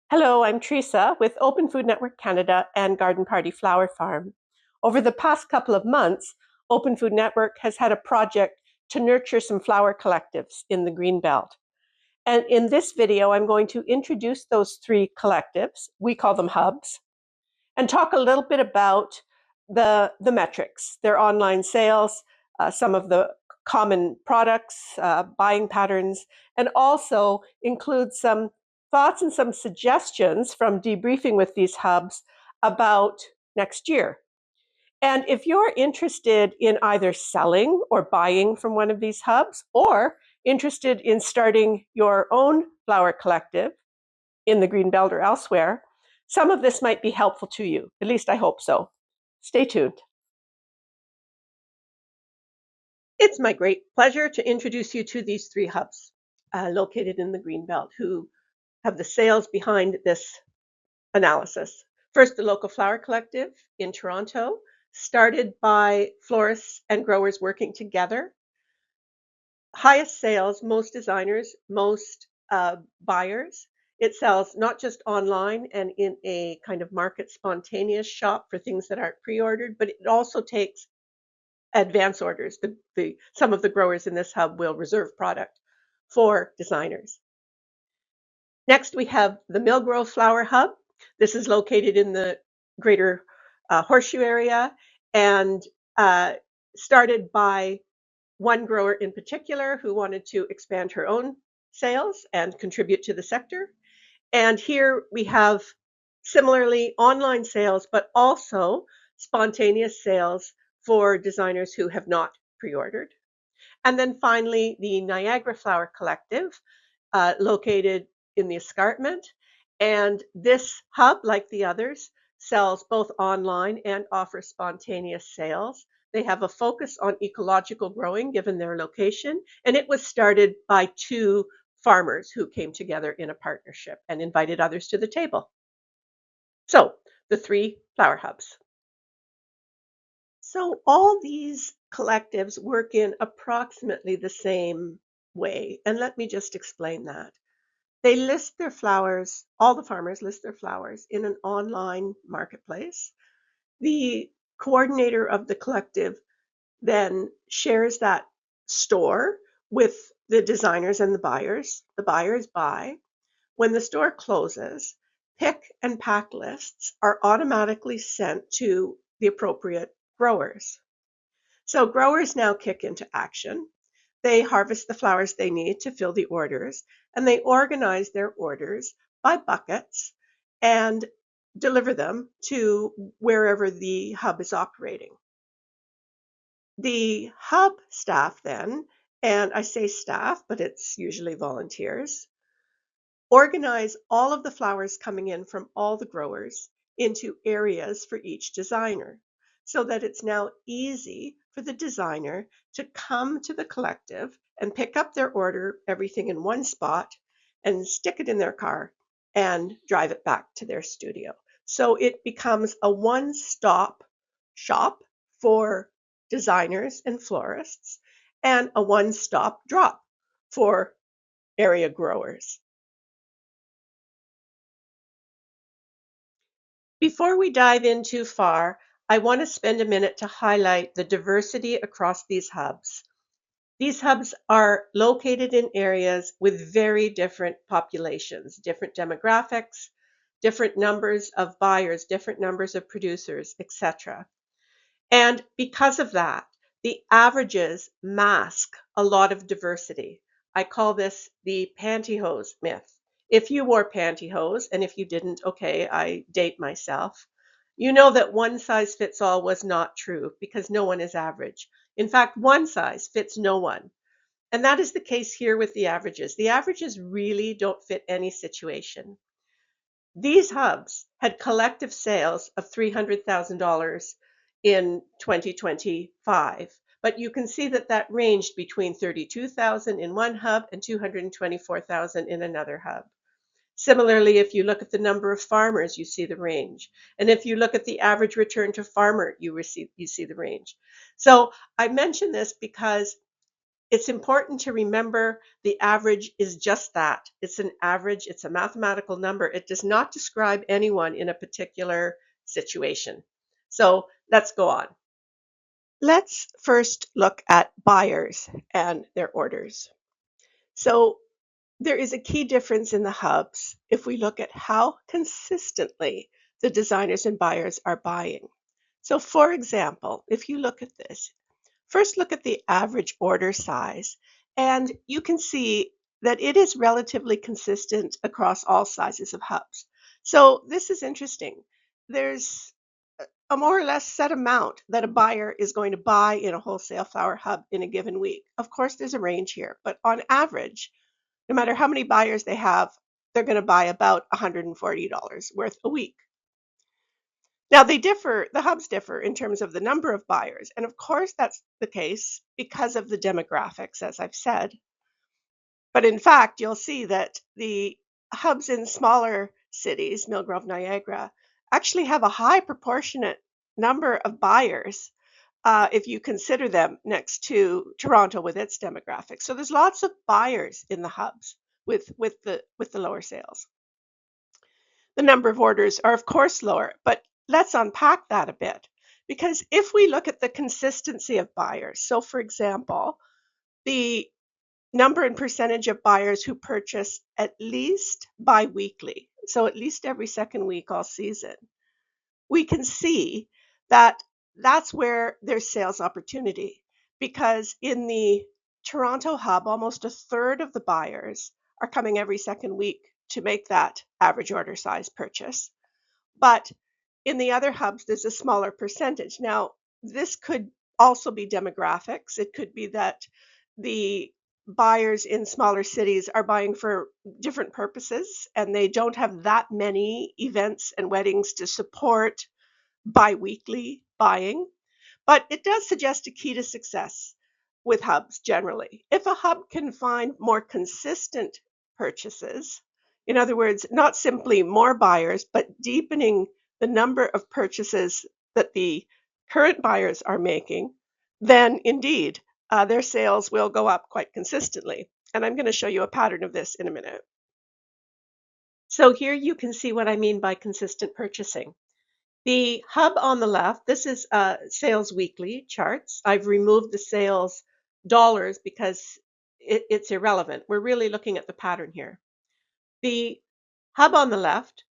Hello, I'm Theresa with Open Food Network Canada and Garden Party Flower Farm. Over the past couple of months, Open Food Network has had a project to nurture some flower collectives in the Greenbelt. And in this video, I'm going to introduce those three collectives, we call them hubs, and talk a little bit about the metrics, their online sales, some of the common products, buying patterns, and also include some thoughts and some suggestions from debriefing with these hubs about next year. And if you're interested in either selling or buying from one of these hubs, or interested in starting your own flower collective in the Greenbelt or elsewhere, some of this might be helpful to you. At least I hope so. Stay tuned. It's my great pleasure to introduce you to these three hubs located in the Greenbelt who have the sales behind this analysis. First, the Local Flower Collective in Toronto, started by florists and growers working together. Highest sales, most designers, most buyers. It sells not just online and in a kind of market spontaneous shop for things that aren't pre-ordered, but it also takes advance orders. Some of the growers in this hub will reserve product for designers. Next, we have the Millgrove Flower Hub. This is located in the greater Horseshoe area and started by one grower in particular who wanted to expand her own sales and contribute to the sector. And here we have similarly online sales, but also spontaneous sales for designers who have not pre-ordered. And then finally, the Niagara Flower Collective, located in the escarpment. And this hub, like the others, sells both online and offers spontaneous sales. They have a focus on ecological growing given their location, and it was started by two farmers who came together in a partnership and invited others to the table. So, the three flower hubs. So all these collectives work in approximately the same way, and let me just explain that. They list their flowers, all the farmers list their flowers in an online marketplace. The coordinator of the collective then shares that store with the designers and the buyers. The buyers buy. When the store closes, pick and pack lists are automatically sent to the appropriate growers. So growers now kick into action. They harvest the flowers they need to fill the orders, and they organize their orders by buckets and deliver them to wherever the hub is operating. The hub staff then, and I say staff, but it's usually volunteers, organize all of the flowers coming in from all the growers into areas for each designer so that it's now easy for the designer to come to the collective and pick up their order, everything in one spot, and stick it in their car and drive it back to their studio. So it becomes a one-stop shop for designers and florists and a one-stop drop for area growers. Before we dive in too far, I want to spend a minute to highlight the diversity across these hubs. These hubs are located in areas with very different populations, different demographics, different numbers of buyers, different numbers of producers, etc. And because of that, the averages mask a lot of diversity. I call this the pantyhose myth. If you wore pantyhose, and if you didn't, okay, I date myself, you know that one size fits all was not true because no one is average. In fact, one size fits no one. And that is the case here with the averages. The averages really don't fit any situation. These hubs had collective sales of $300,000 in 2025, but you can see that that ranged between 32,000 in one hub and 224,000 in another hub. Similarly, if you look at the number of farmers, you see the range. And if you look at the average return to farmer, you see the range. So I mention this because It's important to remember the average is just that. It's an average, it's a mathematical number. It does not describe anyone in a particular situation. So let's go on. Let's first look at buyers and their orders. So there is a key difference in the hubs if we look at how consistently the designers and buyers are buying. So for example, if you look at this, first look at the average order size, and you can see that it is relatively consistent across all sizes of hubs. So this is interesting. There's a more or less set amount that a buyer is going to buy in a wholesale flower hub in a given week. Of course, there's a range here, but on average, no matter how many buyers they have, they're going to buy about $140 worth a week. Now the hubs differ in terms of the number of buyers. And of course, that's the case because of the demographics, as I've said. But in fact, you'll see that the hubs in smaller cities, Millgrove, Niagara, actually have a high proportionate number of buyers if you consider them next to Toronto with its demographics. So there's lots of buyers in the hubs with the lower sales. The number of orders are of course lower, but let's unpack that a bit. Because if we look at the consistency of buyers, so for example, the number and percentage of buyers who purchase at least bi-weekly, so at least every second week all season, we can see that that's where there's sales opportunity. Because in the Toronto hub, almost a third of the buyers are coming every second week to make that average order size purchase. But in the other hubs, there's a smaller percentage. Now, this could also be demographics. It could be that the buyers in smaller cities are buying for different purposes and they don't have that many events and weddings to support bi-weekly buying. But it does suggest a key to success with hubs generally. If a hub can find more consistent purchases, in other words, not simply more buyers, but deepening the number of purchases that the current buyers are making, then indeed their sales will go up quite consistently. And I'm going to show you a pattern of this in a minute. So here you can see what I mean by consistent purchasing. The hub on the left, this is sales weekly charts. I've removed the sales dollars because it's irrelevant. We're really looking at the pattern here. The hub on the left,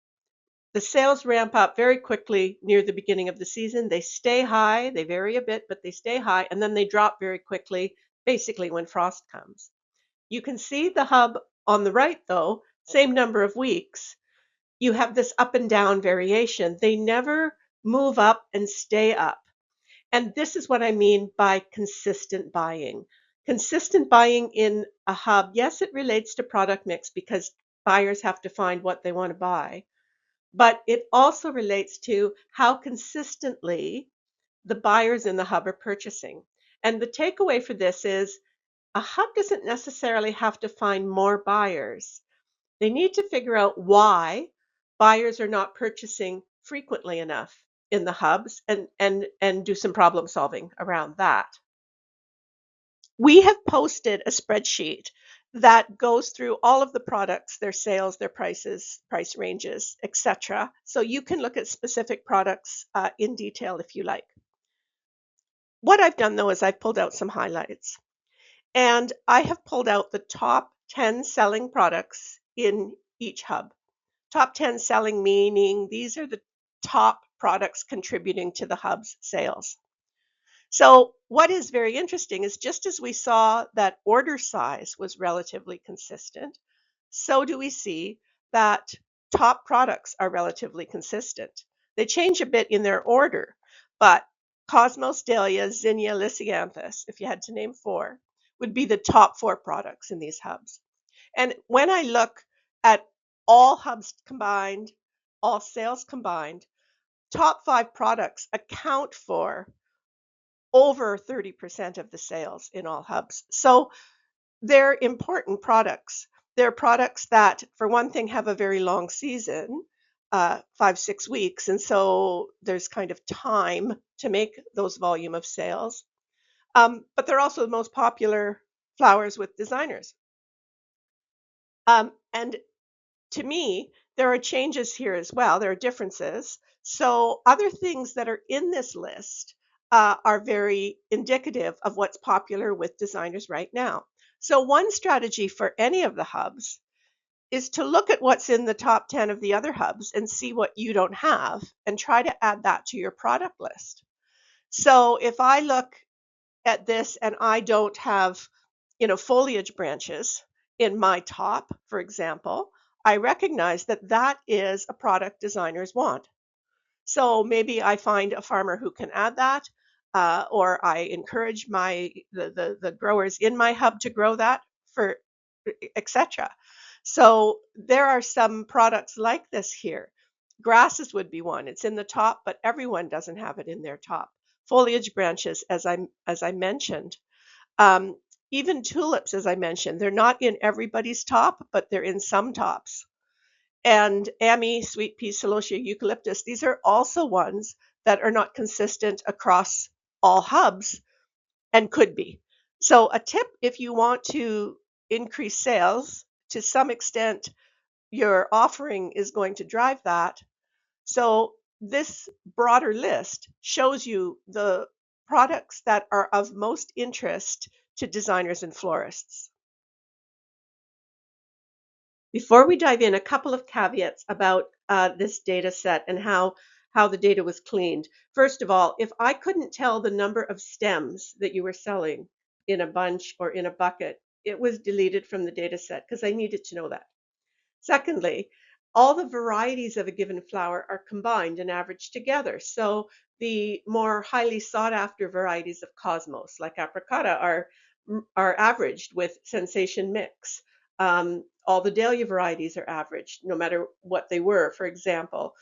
the sales ramp up very quickly near the beginning of the season. They stay high, they vary a bit, but they stay high, and then they drop very quickly, basically when frost comes. You can see the hub on the right, though, same number of weeks. You have this up and down variation. They never move up and stay up. And this is what I mean by consistent buying. Consistent buying in a hub, yes, it relates to product mix because buyers have to find what they want to buy, but it also relates to how consistently the buyers in the hub are purchasing. And the takeaway for this is a hub doesn't necessarily have to find more buyers. They need to figure out why buyers are not purchasing frequently enough in the hubs and do some problem solving around that. We have posted a spreadsheet that goes through all of the products, their sales, their prices, price ranges, etc. So you can look at specific products in detail if you like. What I've done though is I've pulled out some highlights. And I have pulled out the top 10 selling products in each hub. Top 10 selling meaning these are the top products contributing to the hub's sales. So what is very interesting is just as we saw that order size was relatively consistent, so do we see that top products are relatively consistent. They change a bit in their order, but Cosmos, Dahlia, Zinnia, Lisianthus, if you had to name four, would be the top four products in these hubs. And when I look at all hubs combined, all sales combined, top five products account for over 30% of the sales in all hubs. So they're important products. They're products that, for one thing, have a very long season, 5-6 weeks. And so there's kind of time to make those volume of sales. But they're also the most popular flowers with designers. And to me, there are changes here as well. There are differences. So, other things that are in this list are very indicative of what's popular with designers right now. So, one strategy for any of the hubs is to look at what's in the top 10 of the other hubs and see what you don't have and try to add that to your product list. So, if I look at this and I don't have, foliage branches in my top, for example, I recognize that that is a product designers want. So maybe I find a farmer who can add that, or I encourage the growers in my hub to grow that for etc. So there are some products like this here. Grasses would be one. It's in the top, but everyone doesn't have it in their top. Foliage branches, as I mentioned. Um, Even tulips, as I mentioned, they're not in everybody's top, but they're in some tops. And Ammi, sweet pea, celosia, eucalyptus, these are also ones that are not consistent across all hubs and could be. So a tip if you want to increase sales, to some extent, your offering is going to drive that. So this broader list shows you the products that are of most interest to designers and florists. Before we dive in, a couple of caveats about this data set and how the data was cleaned. First of all, if I couldn't tell the number of stems that you were selling in a bunch or in a bucket, it was deleted from the data set because I needed to know that. Secondly, all the varieties of a given flower are combined and averaged together. So the more highly sought after varieties of cosmos, like apricota, are averaged with sensation mix. All the dahlia varieties are averaged, no matter what they were, for example.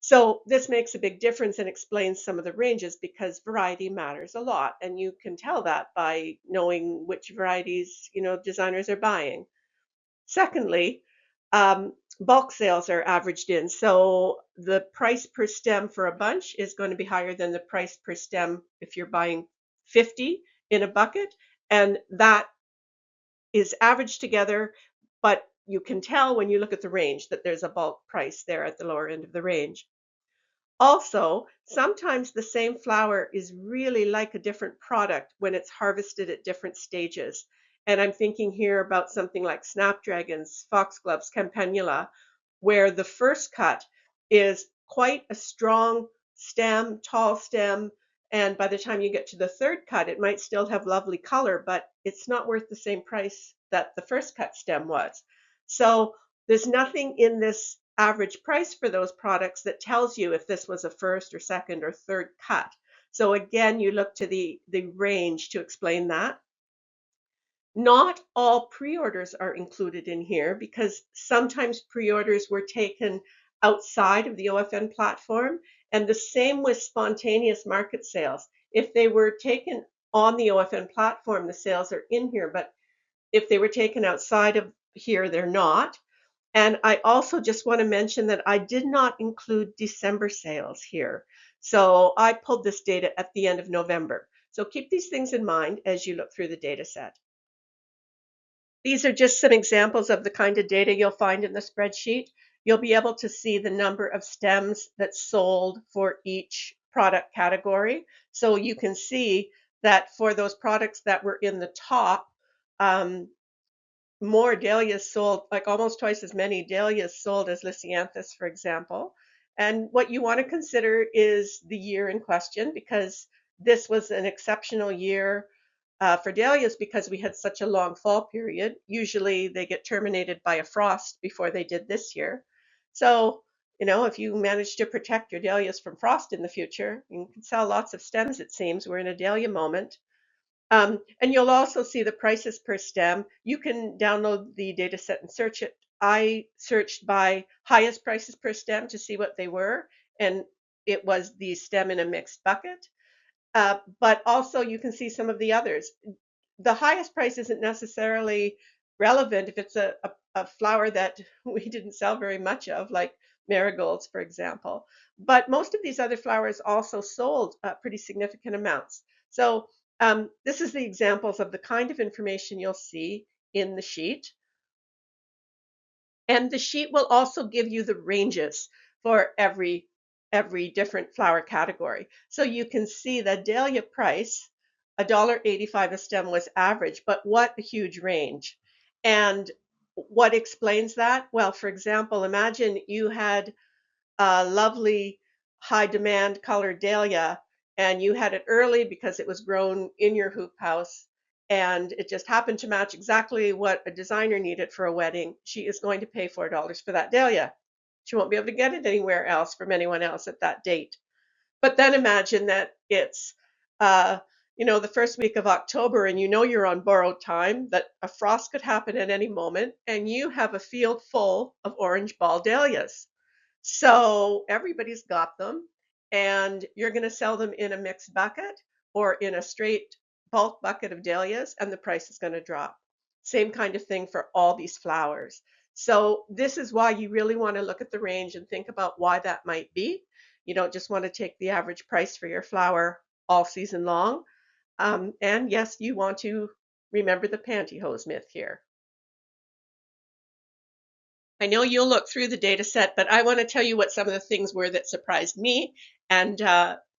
So this makes a big difference and explains some of the ranges because variety matters a lot, and you can tell that by knowing which varieties designers are buying. Secondly, bulk sales are averaged in. So the price per stem for a bunch is going to be higher than the price per stem if you're buying 50 in a bucket. And that is averaged together, but you can tell when you look at the range that there's a bulk price there at the lower end of the range. Also, sometimes the same flower is really like a different product when it's harvested at different stages. And I'm thinking here about something like snapdragons, foxgloves, campanula, where the first cut is quite a strong stem, tall stem, and by the time you get to the third cut, it might still have lovely color, but it's not worth the same price that the first cut stem was. So there's nothing in this average price for those products that tells you if this was a first or second or third cut. So again, you look to the range to explain that. Not all pre-orders are included in here because sometimes pre-orders were taken outside of the OFN platform, and the same with spontaneous market sales. If they were taken on the OFN platform, the sales are in here, but if they were taken outside of here, they're not. And I also just want to mention that I did not include December sales here. So I pulled this data at the end of November. So keep these things in mind as you look through the data set. These are just some examples of the kind of data you'll find in the spreadsheet. You'll be able to see the number of stems that's sold for each product category. So you can see that for those products that were in the top, um, more dahlias sold, like almost twice as many dahlias sold as lisianthus, for example. And what you want to consider is the year in question because this was an exceptional year for dahlias because we had such a long fall period. Usually they get terminated by a frost before they did this year. So, if you manage to protect your dahlias from frost in the future, you can sell lots of stems, it seems. We're in a dahlia moment. And you'll also see the prices per stem. You can download the data set and search it. I searched by highest prices per stem to see what they were, and it was the stem in a mixed bucket. But also you can see some of the others. The highest price isn't necessarily relevant if it's a flower that we didn't sell very much of, like marigolds, for example. But most of these other flowers also sold pretty significant amounts. So This is the examples of the kind of information you'll see in the sheet. And the sheet will also give you the ranges for every different flower category. So you can see the dahlia price, $1.85 a stem was average, but what a huge range. And what explains that? Well, for example, imagine you had a lovely high demand colored dahlia and you had it early because it was grown in your hoop house and it just happened to match exactly what a designer needed for a wedding. She is going to pay $4 for that dahlia. She won't be able to get it anywhere else from anyone else at that date. But then imagine that it's uh, the first week of October and you know you're on borrowed time, that a frost could happen at any moment, and you have a field full of orange ball dahlias. So everybody's got them, and you're going to sell them in a mixed bucket or in a straight bulk bucket of dahlias, and the price is going to drop. Same kind of thing for all these flowers. So this is why you really want to look at the range and think about why that might be. You don't just want to take the average price for your flower all season long. And yes, you want to remember the pantyhose myth here. I know you'll look through the data set, but I want to tell you what some of the things were that surprised me, and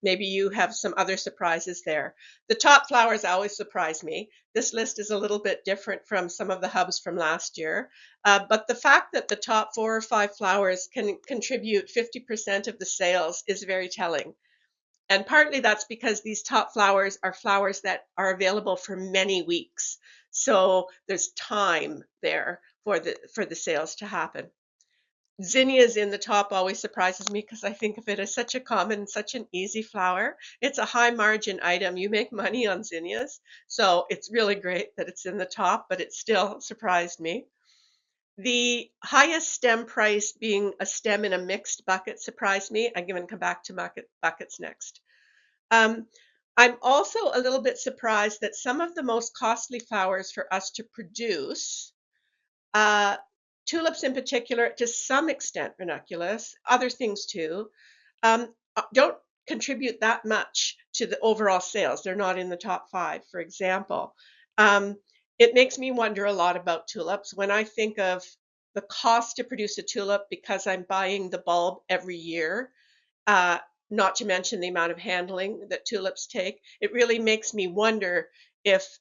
maybe you have some other surprises there. The top flowers always surprise me. This list is a little bit different from some of the hubs from last year, but the fact that the top 4 or 5 flowers can contribute 50% of the sales is very telling. And partly that's because these top flowers are flowers that are available for many weeks. So there's time there for the sales to happen. Zinnias in the top always surprises me because I think of it as such a common, such an easy flower. It's a high margin item. You make money on zinnias. So it's really great that it's in the top, but it still surprised me. The highest stem price being a stem in a mixed bucket surprised me. I'm going to come back to buckets next. Um, I'm also a little bit surprised that some of the most costly flowers for us to produce, uh, tulips in particular, to some extent ranunculus, other things too, don't contribute that much to the overall sales. They're not in the top 5, for example. Um, it makes me wonder a lot about tulips. When I think of the cost to produce a tulip because I'm buying the bulb every year, uh, not to mention the amount of handling that tulips take, it really makes me wonder if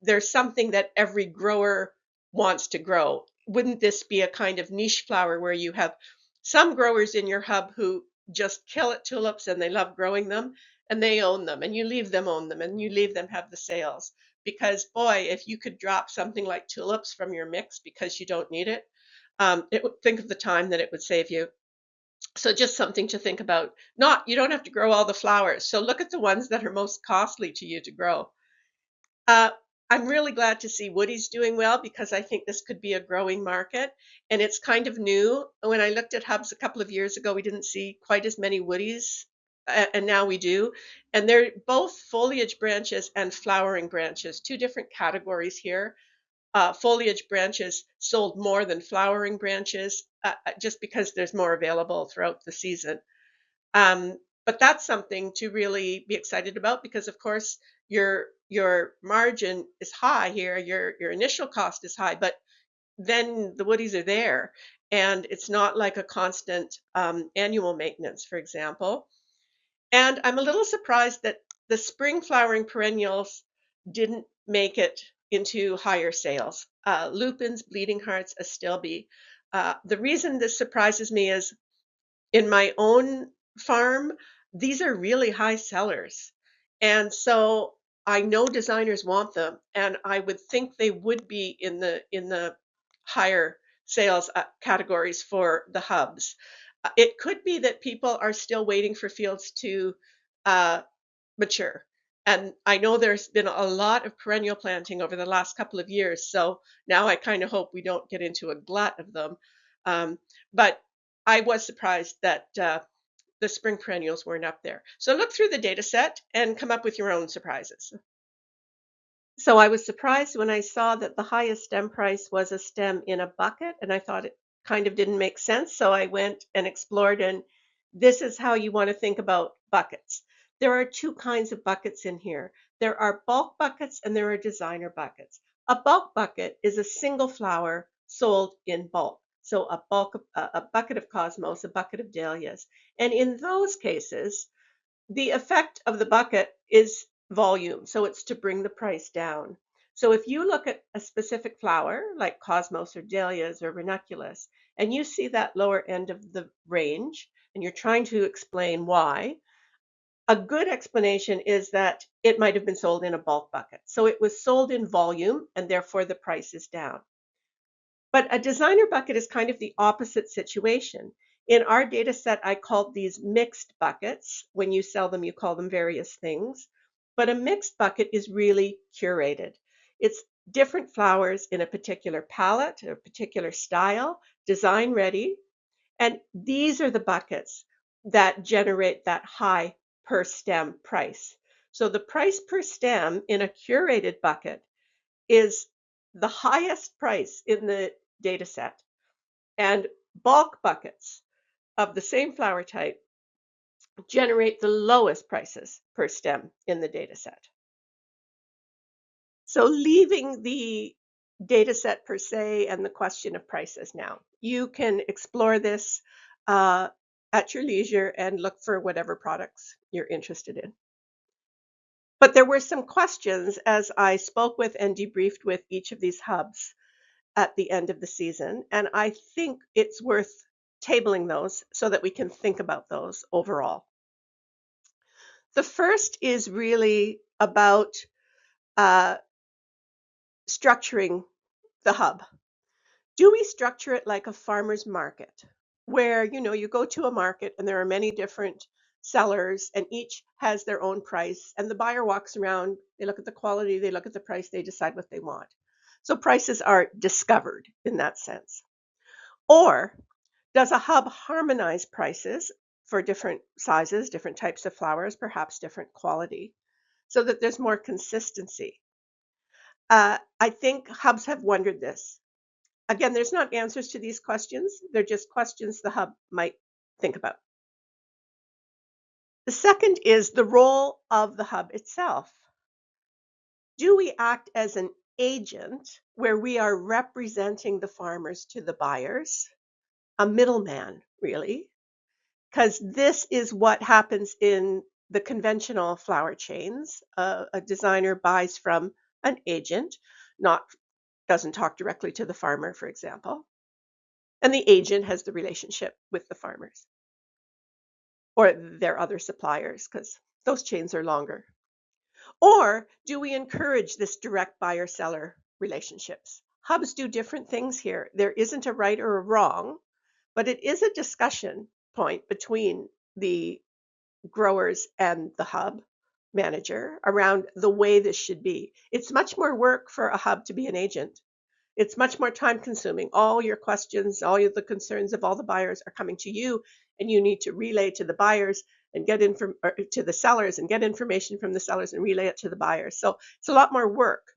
there's something that every grower wants to grow. Wouldn't this be a kind of niche flower where you have some growers in your hub who just kill at tulips and they love growing them and they own them and you leave them own them and you leave them have the sales? Because boy, if you could drop something like tulips from your mix because you don't need it, think of the time that it would save you. So just something to think about. Not, you don't have to grow all the flowers. So look at the ones that are most costly to you to grow. Uh, I'm really glad to see woodies doing well because I think this could be a growing market and it's kind of new. When I looked at hubs a couple of years ago, we didn't see quite as many woodies, and now we do. And they're both foliage branches and flowering branches, two different categories here. Foliage branches sold more than flowering branches just because there's more available throughout the season. But that's something to really be excited about because, of course, your margin is high here, your initial cost is high, but then the woodies are there, and it's not like a constant annual maintenance, for example. And I'm a little surprised that the spring flowering perennials didn't make it into higher sales. Lupins, bleeding hearts, astilbe. The reason this surprises me is in my own farm, these are really high sellers. And so I know designers want them, and I would think they would be in the higher sales categories for the hubs. It could be that people are still waiting for fields to uh, mature. And I know there's been a lot of perennial planting over the last couple of years, so now I kind of hope we don't get into a glut of them. But I was surprised that the spring perennials weren't up there. So look through the data set and come up with your own surprises. So I was surprised when I saw that the highest stem price was a stem in a bucket, and I thought it kind of didn't make sense. So I went and explored, and this is how you want to think about buckets. There are two kinds of buckets in here. There are bulk buckets and there are designer buckets. A bulk bucket is a single flower sold in bulk. So a bucket of cosmos, a bucket of dahlias. And in those cases, the effect of the bucket is volume. So it's to bring the price down. So if you look at a specific flower like cosmos or dahlias or ranunculus, and you see that lower end of the range, and you're trying to explain why, a good explanation is that it might have been sold in a bulk bucket. So it was sold in volume and therefore the price is down. But a designer bucket is kind of the opposite situation. In our data set, I called these mixed buckets. When you sell them, you call them various things. But a mixed bucket is really curated. It's different flowers in a particular palette, a particular style, design ready. And these are the buckets that generate that high per stem price. So the price per stem in a curated bucket is the highest price in the data set. And bulk buckets of the same flower type generate the lowest prices per stem in the data set. So leaving the data set per se and the question of prices now, you can explore this at your leisure and look for whatever products you're interested in. But there were some questions as I spoke with and debriefed with each of these hubs at the end of the season. And I think it's worth tabling those so that we can think about those overall. The first is really about uh, structuring the hub. Do we structure it like a farmer's market where, you go to a market and there are many different sellers and each has their own price and the buyer walks around, they look at the quality, they look at the price, they decide what they want. So prices are discovered in that sense. Or does a hub harmonize prices for different sizes, different types of flowers, perhaps different quality, so that there's more consistency? I think hubs have wondered this. Again, there's not answers to these questions. They're just questions the hub might think about. The second is the role of the hub itself. Do we act as an agent where we are representing the farmers to the buyers? A middleman, really? Because this is what happens in the conventional flower chains. A designer buys from an agent, not doesn't talk directly to the farmer, for example. And the agent has the relationship with the farmers or their other suppliers because those chains are longer. Or do we encourage this direct buyer-seller relationships? Hubs do different things here. There isn't a right or a wrong, but it is a discussion point between the growers and the hub manager around the way this should be. It's much more work for a hub to be an agent. It's much more time consuming. All your questions, all the concerns of all the buyers are coming to you, and you need to relay to the buyers and get to the sellers and get information from the sellers and relay it to the buyers. So it's a lot more work,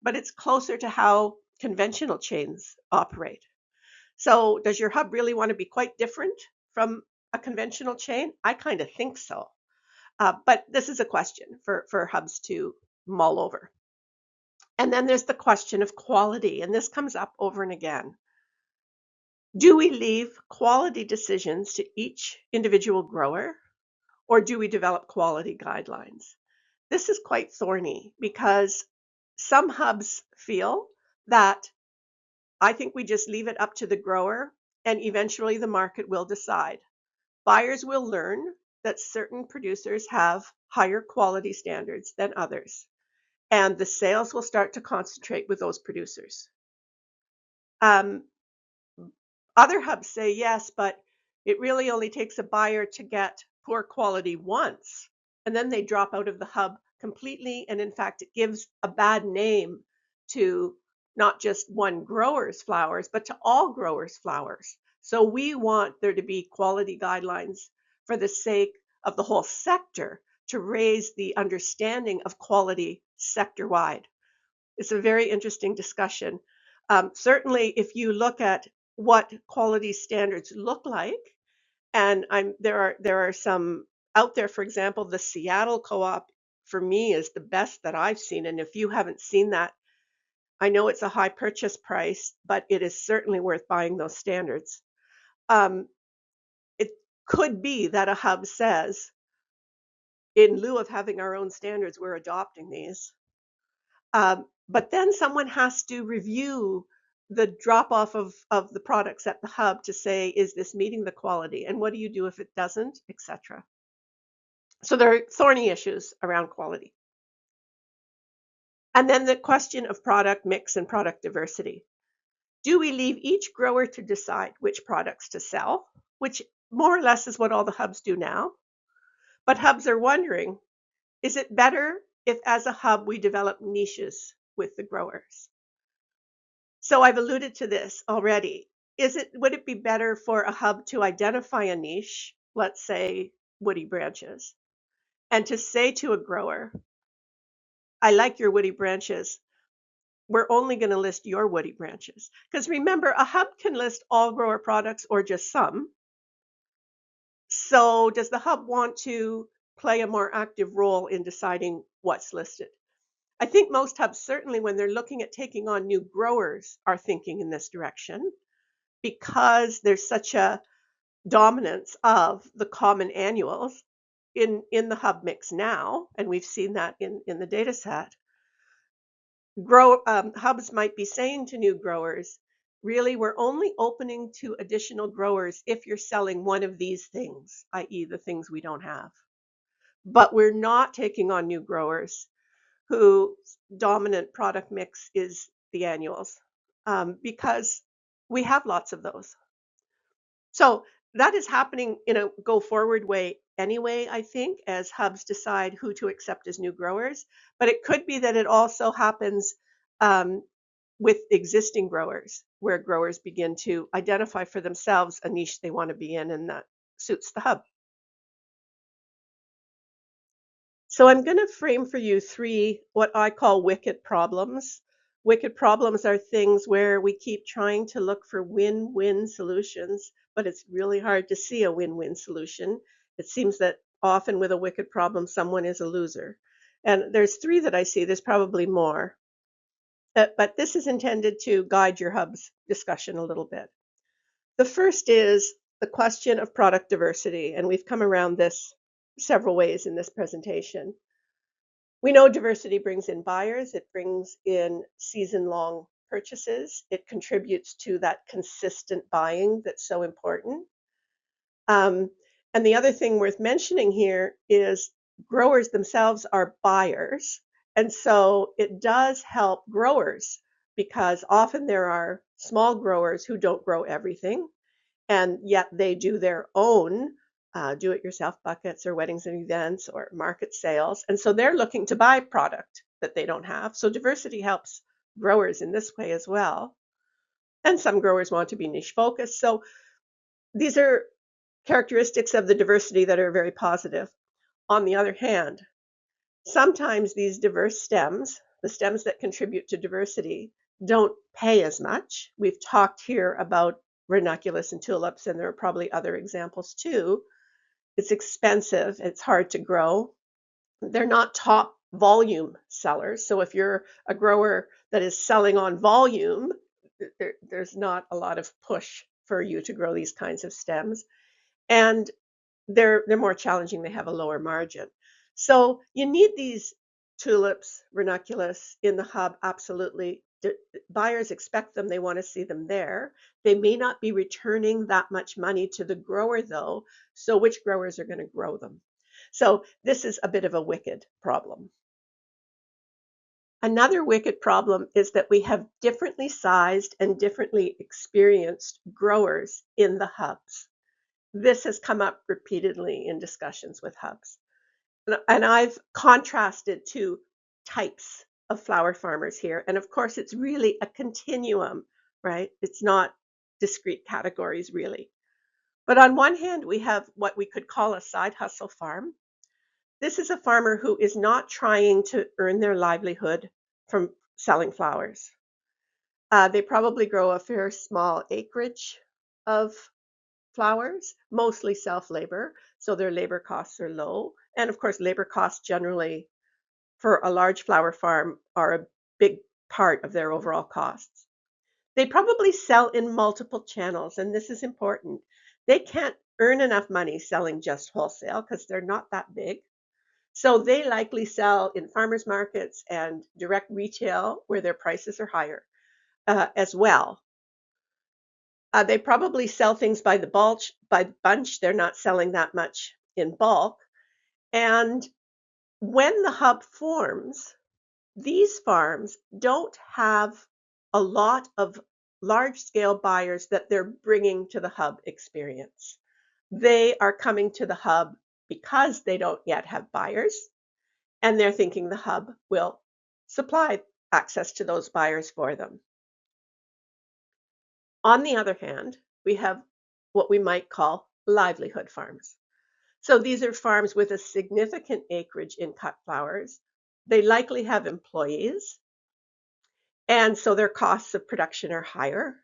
but it's closer to how conventional chains operate. So does your hub really want to be quite different from a conventional chain? I kind of think so. But this is a question for hubs to mull over. And then there's the question of quality, and this comes up over and again. Do we leave quality decisions to each individual grower, or do we develop quality guidelines? This is quite thorny because some hubs feel that I think we just leave it up to the grower and eventually the market will decide. Buyers will learn that certain producers have higher quality standards than others, and the sales will start to concentrate with those producers. Um, Other hubs say yes, but it really only takes a buyer to get poor quality once, and then they drop out of the hub completely. And in fact, it gives a bad name to not just one grower's flowers, but to all growers' flowers. So we want there to be quality guidelines for the sake of the whole sector to raise the understanding of quality sector-wide. It's a very interesting discussion. Certainly, if you look at what quality standards look like, and there are some out there, for example, the Seattle Co-op for me is the best that I've seen. And if you haven't seen that, I know it's a high purchase price, but it is certainly worth buying those standards. Um, it could be that a hub says, in lieu of having our own standards, we're adopting these. But then someone has to review the drop off of the products at the hub to say, is this meeting the quality? And what do you do if it doesn't, etc. So there are thorny issues around quality. And then the question of product mix and product diversity. Do we leave each grower to decide which products to sell, which more or less is what all the hubs do now? But hubs are wondering, is it better if as a hub we develop niches with the growers? So I've alluded to this already. Would it be better for a hub to identify a niche, let's say woody branches, and to say to a grower, I like your woody branches. We're only going to list your woody branches. Because remember, a hub can list all grower products or just some. So does the hub want to play a more active role in deciding what's listed? I think most hubs, certainly when they're looking at taking on new growers, are thinking in this direction because there's such a dominance of the common annuals in the hub mix now, and we've seen that in the data set. Hubs might be saying to new growers, really, we're only opening to additional growers if you're selling one of these things, i.e. the things we don't have. But we're not taking on new growers whose dominant product mix is the annuals because we have lots of those. So that is happening in a go forward way anyway, I think, as hubs decide who to accept as new growers. But it could be that it also happens with existing growers, where growers begin to identify for themselves a niche they want to be in, and that suits the hub. So I'm going to frame for you three what I call wicked problems. Wicked problems are things where we keep trying to look for win-win solutions, but it's really hard to see a win-win solution. It seems that often with a wicked problem, someone is a loser. And there's three that I see. There's probably more. But this is intended to guide your hub's discussion a little bit. The first is the question of product diversity, and we've come around this several ways in this presentation. We know diversity brings in buyers, it brings in season-long purchases, it contributes to that consistent buying that's so important. And the other thing worth mentioning here is growers themselves are buyers, and so it does help growers because often there are small growers who don't grow everything, and yet they do their own do-it-yourself buckets or weddings and events or market sales. And so they're looking to buy product that they don't have. So diversity helps growers in this way as well. And some growers want to be niche focused. So these are characteristics of the diversity that are very positive. On the other hand, sometimes these diverse stems, the stems that contribute to diversity, don't pay as much. We've talked here about ranunculus and tulips, and there are probably other examples too. It's expensive, it's hard to grow. They're not top volume sellers. So if you're a grower that is selling on volume, there's not a lot of push for you to grow these kinds of stems. And they're more challenging, they have a lower margin. So you need these tulips, ranunculus in the hub, absolutely. Buyers expect them, they want to see them there. They may not be returning that much money to the grower though, so which growers are going to grow them? So this is a bit of a wicked problem. Another wicked problem is that we have differently sized and differently experienced growers in the hubs. This has come up repeatedly in discussions with hubs. And I've contrasted two types of flower farmers here. And of course, it's really a continuum, right? It's not discrete categories, really. But on one hand, we have what we could call a side hustle farm. This is a farmer who is not trying to earn their livelihood from selling flowers. They probably grow a fair small acreage of flowers, mostly self-labor, so their labor costs are low. And of course, labor costs generally for a large flower farm are a big part of their overall costs. They probably sell in multiple channels, and this is important. They can't earn enough money selling just wholesale because they're not that big. So they likely sell in farmers markets and direct retail where their prices are higher as well. They probably sell things by the bunch. They're not selling that much in bulk. And when the hub forms, these farms don't have a lot of large scale buyers that they're bringing to the hub experience. They are coming to the hub because they don't yet have buyers, and they're thinking the hub will supply access to those buyers for them. On the other hand, we have what we might call livelihood farms. So these are farms with a significant acreage in cut flowers. They likely have employees, and so their costs of production are higher.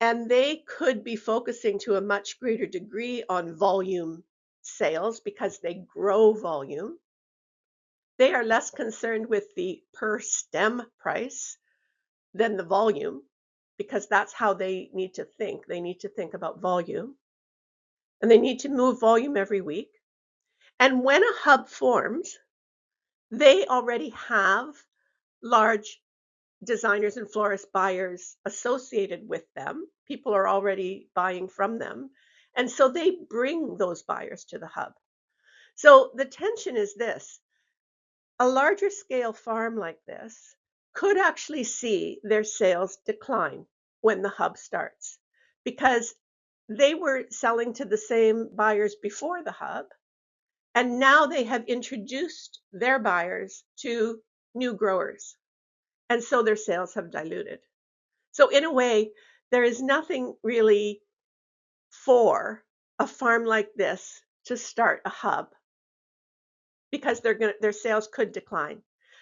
And they could be focusing to a much greater degree on volume sales because they grow volume. They are less concerned with the per stem price than the volume because that's how they need to think. They need to think about volume and they need to move volume every week. And when a hub forms, they already have large designers and florist buyers associated with them. People are already buying from them. And so they bring those buyers to the hub. So the tension is this: a larger scale farm like this could actually see their sales decline when the hub starts because they were selling to the same buyers before the hub. And now they have introduced their buyers to new growers. And so their sales have diluted. So in a way, there is nothing really for a farm like this to start a hub because their sales could decline.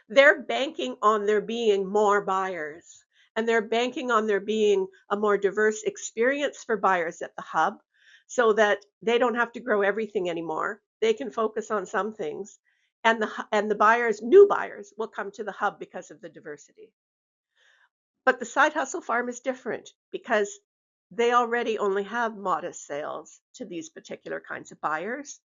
They're banking on there being more buyers and they're banking on there being a more diverse experience for buyers at the hub so that they don't have to grow everything anymore. They can focus on some things and the buyers, new buyers, will come to the hub because of the diversity. But the side hustle farm is different because they already only have modest sales to these particular kinds of buyers.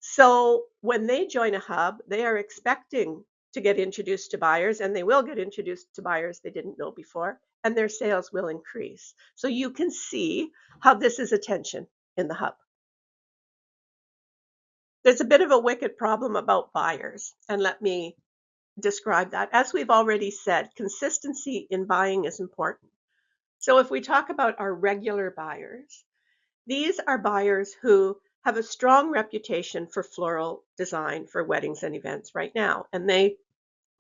So when they join a hub, they are expecting to get introduced to buyers, and they will get introduced to buyers they didn't know before, and their sales will increase. So you can see how this is a tension in the hub. There's a bit of a wicked problem about buyers, and let me describe that. As we've already said, consistency in buying is important. So if we talk about our regular buyers, these are buyers who have a strong reputation for floral design for weddings and events right now, and they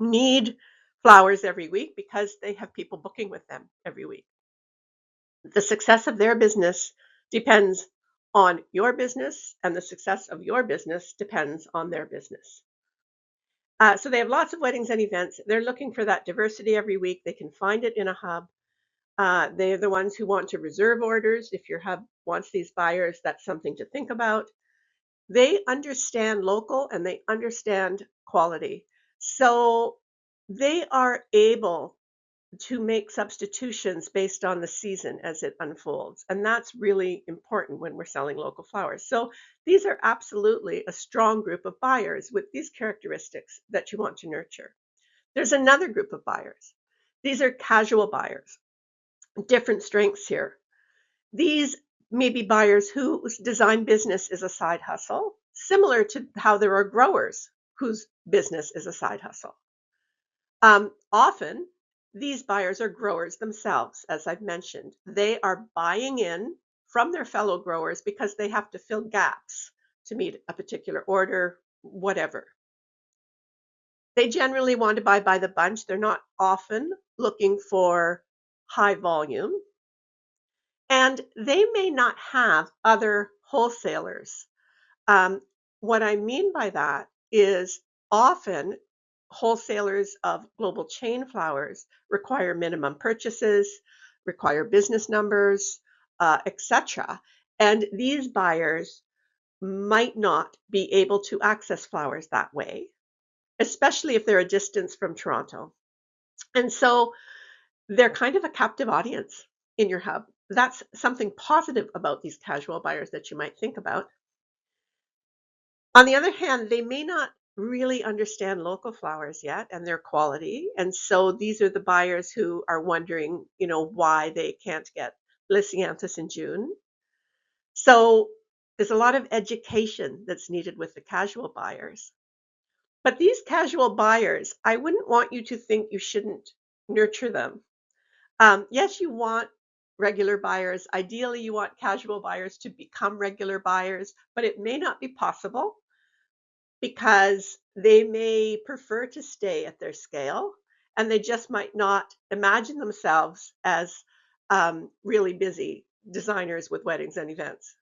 need flowers every week because they have people booking with them every week. The success of their business depends on your business, and the success of your business depends on their business. So they have lots of weddings and events. They're looking for that diversity every week. They can find it in a hub. They're the ones who want to reserve orders. If your hub wants these buyers, that's something to think about. They understand local and they understand quality. So they are able to make substitutions based on the season as it unfolds. And that's really important when we're selling local flowers. So these are absolutely a strong group of buyers with these characteristics that you want to nurture. There's another group of buyers. These are casual buyers. Different strengths here. These may be buyers whose design business is a side hustle, similar to how there are growers whose business is a side hustle. Often, these buyers are growers themselves, as I've mentioned. They are buying in from their fellow growers because they have to fill gaps to meet a particular order, whatever. They generally want to buy by the bunch. They're not often looking for high volume. And they may not have other wholesalers. What I mean by that is often wholesalers of global chain flowers require minimum purchases, require business numbers, etc. And these buyers might not be able to access flowers that way. especially if they're a distance from Toronto. And so they're kind of a captive audience in your hub. That's something positive about these casual buyers that you might think about. On the other hand, they may not really understand local flowers yet and their quality. And so these are the buyers who are wondering, why they can't get Lysianthus in June. So there's a lot of education that's needed with the casual buyers. But these casual buyers, I wouldn't want you to think you shouldn't nurture them. Yes, you want regular buyers. Ideally, you want casual buyers to become regular buyers, but it may not be possible because they may prefer to stay at their scale and they just might not imagine themselves as really busy designers with weddings and events.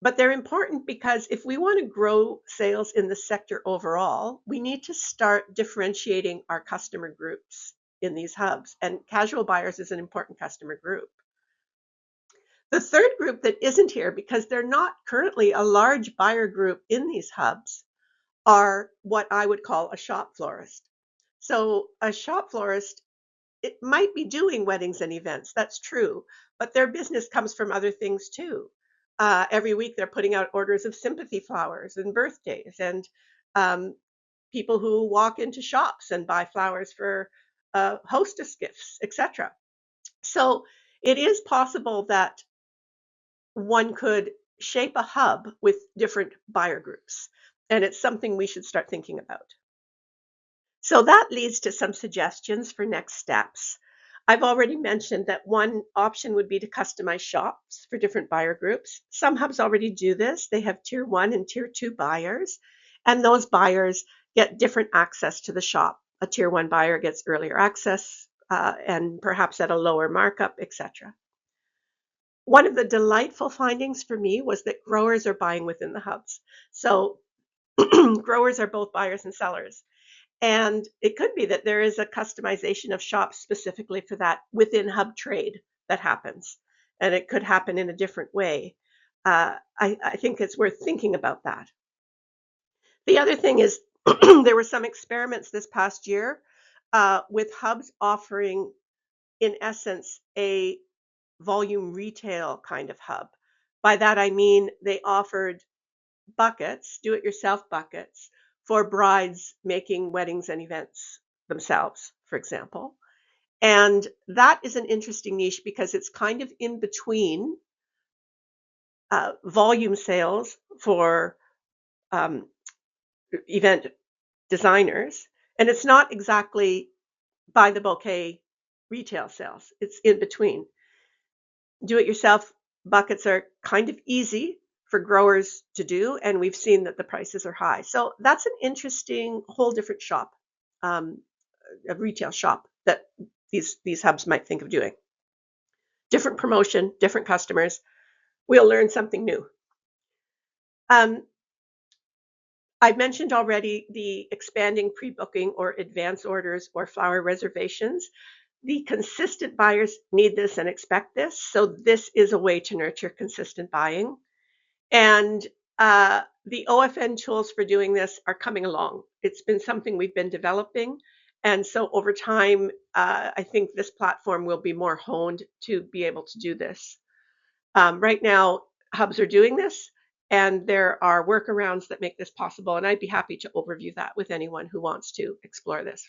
But they're important because if we want to grow sales in the sector overall, we need to start differentiating our customer groups in these hubs. And casual buyers is an important customer group. The third group that isn't here because they're not currently a large buyer group in these hubs are what I would call a shop florist. So a shop florist, it might be doing weddings and events, that's true, but their business comes from other things too. Every week they're putting out orders of sympathy flowers and birthdays and um, people who walk into shops and buy flowers for hostess gifts, etc. So it is possible that one could shape a hub with different buyer groups, and it's something we should start thinking about. So that leads to some suggestions for next steps. I've already mentioned that one option would be to customize shops for different buyer groups. Some hubs already do this. They have tier 1 and tier 2 buyers, and those buyers get different access to the shop. A tier 1 buyer gets earlier access and perhaps at a lower markup, etc. One of the delightful findings for me was that growers are buying within the hubs. So growers are both buyers and sellers. And it could be that there is a customization of shops specifically for that within hub trade that happens. And it could happen in a different way. I think it's worth thinking about that. The other thing is there were some experiments this past year with hubs offering, in essence, a volume retail kind of hub. By that I mean they offered buckets, do-it-yourself buckets, for brides making weddings and events themselves, for example. And that is an interesting niche because it's kind of in between volume sales for um, event designers, and it's not exactly by the bouquet retail sales. It's in between. Do-it-yourself buckets are kind of easy for growers to do, and we've seen that the prices are high. So that's an interesting whole different shop, um, a retail shop that these hubs might think of doing. Different promotion, different customers. We'll learn something new. I've mentioned already the expanding pre-booking or advance orders or flower reservations. The consistent buyers need this and expect this. So this is a way to nurture consistent buying. And the OFN tools for doing this are coming along. It's been something we've been developing. And so over time, I think this platform will be more honed to be able to do this. Right now, hubs are doing this, and there are workarounds that make this possible. And I'd be happy to overview that with anyone who wants to explore this.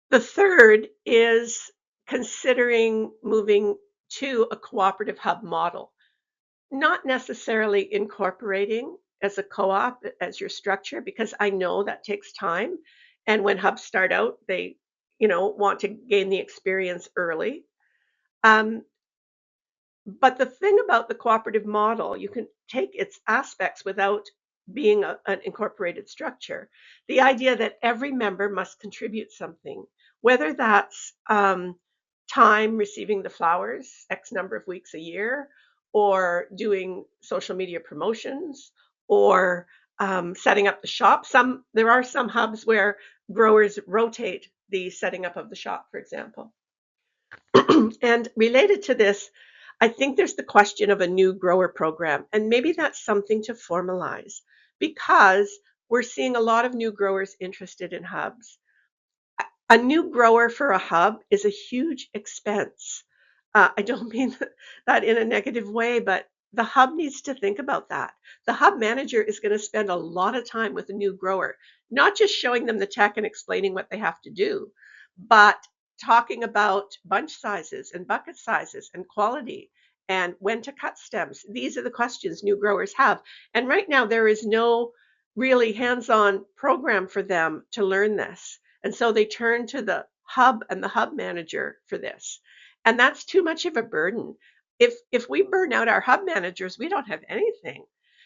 The third is considering moving to a cooperative hub model. Not necessarily incorporating as a co-op as your structure, because I know that takes time. And when hubs start out, they, want to gain the experience early. But the thing about the cooperative model, you can take its aspects without being an incorporated structure. The idea that every member must contribute something, whether that's time receiving the flowers, X number of weeks a year, or doing social media promotions, or setting up the shop. There are some hubs where growers rotate the setting up of the shop, for example. And related to this, I think there's the question of a new grower program, and maybe that's something to formalize because we're seeing a lot of new growers interested in hubs. A new grower for a hub is a huge expense. I don't mean that in a negative way, but the hub needs to think about that. The hub manager is going to spend a lot of time with a new grower, not just showing them the tech and explaining what they have to do, but talking about bunch sizes and bucket sizes and quality and when to cut stems. These are the questions new growers have. And right now, there is no really hands on program for them to learn this. And so they turn to the hub and the hub manager for this. And that's too much of a burden. If we burn out our hub managers, we don't have anything.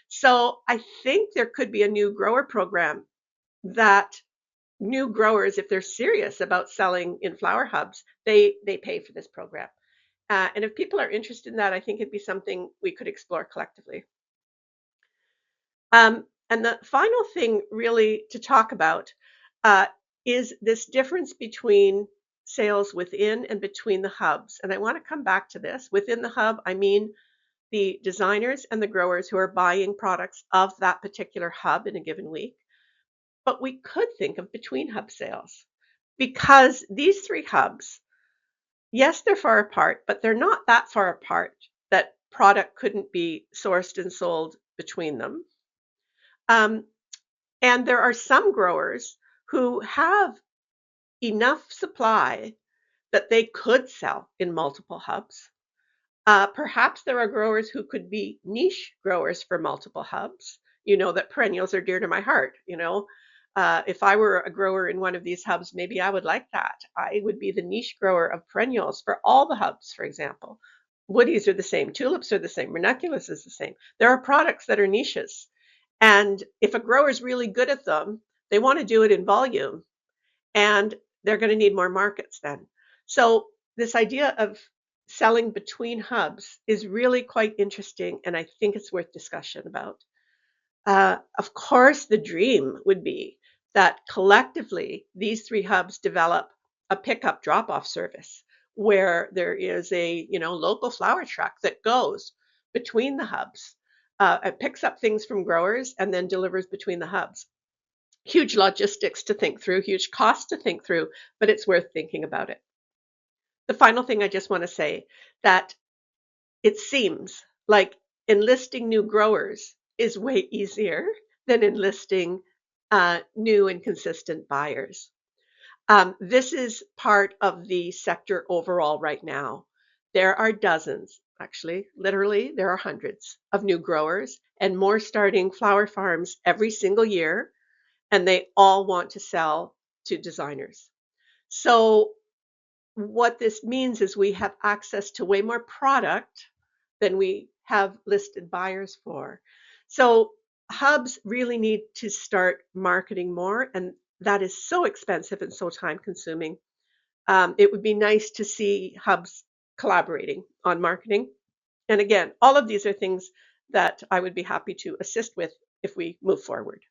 So I think there could be a new grower program that new growers, if they're serious about selling in flower hubs, they pay for this program. And if people are interested in that, I think it'd be something we could explore collectively. And the final thing really to talk about uh, is this difference between sales within and between the hubs. And I want to come back to this. Within the hub, I mean the designers and the growers who are buying products of that particular hub in a given week. But we could think of between hub sales because these three hubs, yes, they're far apart, but they're not that far apart that product couldn't be sourced and sold between them. Um, and there are some growers who have enough supply that they could sell in multiple hubs. Perhaps there are growers who could be niche growers for multiple hubs. You know that perennials are dear to my heart. If I were a grower in one of these hubs, maybe I would like that. I would be the niche grower of perennials for all the hubs, for example. Woodies are the same, tulips are the same, ranunculus is the same. There are products that are niches. And if a grower is really good at them, they want to do it in volume and they're going to need more markets then. So this idea of selling between hubs is really quite interesting, and I think it's worth discussion about. Of course, the dream would be that collectively these three hubs develop a pickup drop-off service where there is a local flower truck that goes between the hubs. It picks up things from growers and then delivers between the hubs. Huge logistics to think through, huge cost to think through, but it's worth thinking about it. The final thing I just want to say that it seems like enlisting new growers is way easier than enlisting new and consistent buyers. This is part of the sector overall right now. There are dozens, actually, literally, there are hundreds of new growers and more starting flower farms every single year, and they all want to sell to designers. So what this means is we have access to way more product than we have listed buyers for. So hubs really need to start marketing more, and that is so expensive and so time consuming. It would be nice to see hubs collaborating on marketing. And again, all of these are things that I would be happy to assist with if we move forward.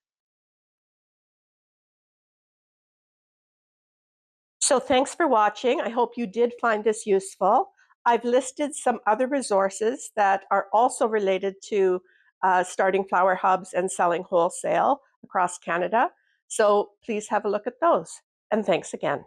So thanks for watching. I hope you did find this useful. I've listed some other resources that are also related to starting flower hubs and selling wholesale across Canada. So please have a look at those. And thanks again.